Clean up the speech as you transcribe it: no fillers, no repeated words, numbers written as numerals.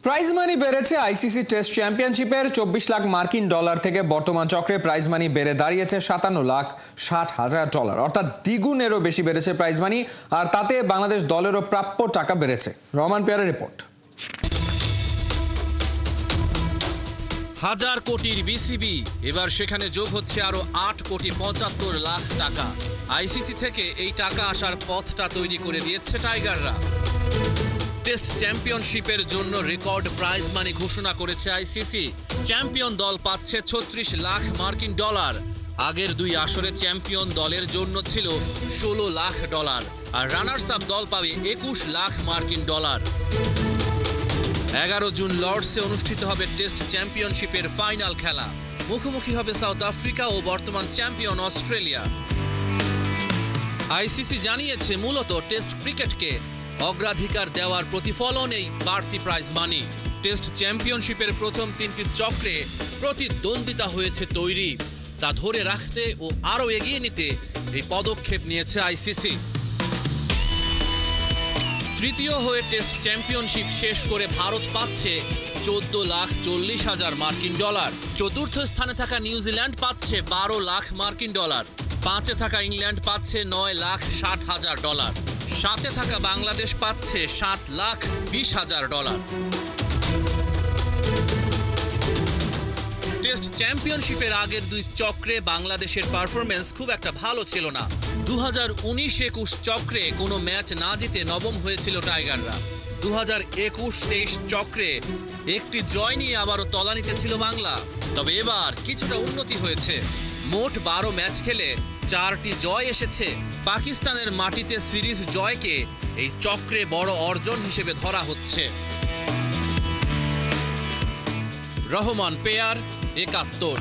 Prize money বেড়েছে। ICC test চ্যাম্পিয়নশিপের 24 লাখ মার্কিন ডলার থেকে বর্তমান চক্রে প্রাইজ মানি বেড়ে দাঁড়িয়েছে 57,60,000 ডলার, অর্থাৎ দ্বিগুণেরও বেশি বেড়েছে প্রাইজ মানি। আর তাতে বাংলাদেশ দলেরও প্রাপ্য টাকা বেড়েছে। রহমান পেয়ারের রিপোর্ট। হাজার কোটির বিসিবি, এবার সেখানে যোগ হচ্ছে আরো 8,75,00,000 টাকা। আইসিসি থেকে এই টাকা আসার পথটা তৈরি করে দিয়েছে টাইগাররা। টেস্ট চ্যাম্পিয়নশিপের জন্য রেকর্ড প্রাইজ মানি ঘোষণা করেছে আইসিসি। চ্যাম্পিয়ন দল পাচ্ছে 36 লাখ মার্কিন ডলার। আগের দুই আসরে চ্যাম্পিয়ন দলের জন্য ছিল 16 লাখ ডলার, আর রানার্স আপ দল পাবে 21 লাখ মার্কিন ডলার। 11 জুন লর্ডসে অনুষ্ঠিত হবে টেস্ট চ্যাম্পিয়নশিপের ফাইনাল খেলা। মুখোমুখি হবে সাউথ আফ্রিকা ও বর্তমান চ্যাম্পিয়ন অস্ট্রেলিয়া। আইসিসি জানিয়েছে, মূলত টেস্ট ক্রিকেটকে অগ্রাধিকার দেওয়ার প্রতিফলন এই বাড়তি প্রাইজ মানি। টেস্ট চ্যাম্পিয়নশিপের প্রথম তিনটি চক্রে প্রতিদ্বন্দ্বিতা হয়েছে তৈরি, তা ধরে রাখতে ও আরও এগিয়ে নিতে এই পদক্ষেপ নিয়েছে আইসিসি। তৃতীয় হয়ে টেস্ট চ্যাম্পিয়নশিপ শেষ করে ভারত পাচ্ছে 14,40,000 মার্কিন ডলার। চতুর্থ স্থানে থাকা নিউজিল্যান্ড পাচ্ছে 12 লাখ মার্কিন ডলার। পাঁচে থাকা ইংল্যান্ড পাচ্ছে 9,60,000 ডলার। সাথে থাকা বাংলাদেশ পাচ্ছে 7,20,000 ডলার। টেস্ট চ্যাম্পিয়নশিপের আগের দুই চক্রে বাংলাদেশের পারফরমেন্স খুব একটা ভালো ছিল না। 2019-21 চক্রে কোনো ম্যাচ না জিতে নবম হয়েছিল টাইগাররা। 2021-23 চক্রে একটি জয় নিয়ে আবারও তলানিতে ছিল বাংলা। তবে এবার কিছুটা উন্নতি হয়েছে। মোট 12 ম্যাচ খেলে 4টি জয় এসেছে। পাকিস্তানের মাটিতে সিরিজ জয়কে এই চক্রে বড় অর্জন হিসেবে ধরা হচ্ছে। রহমান পেয়ার, 71।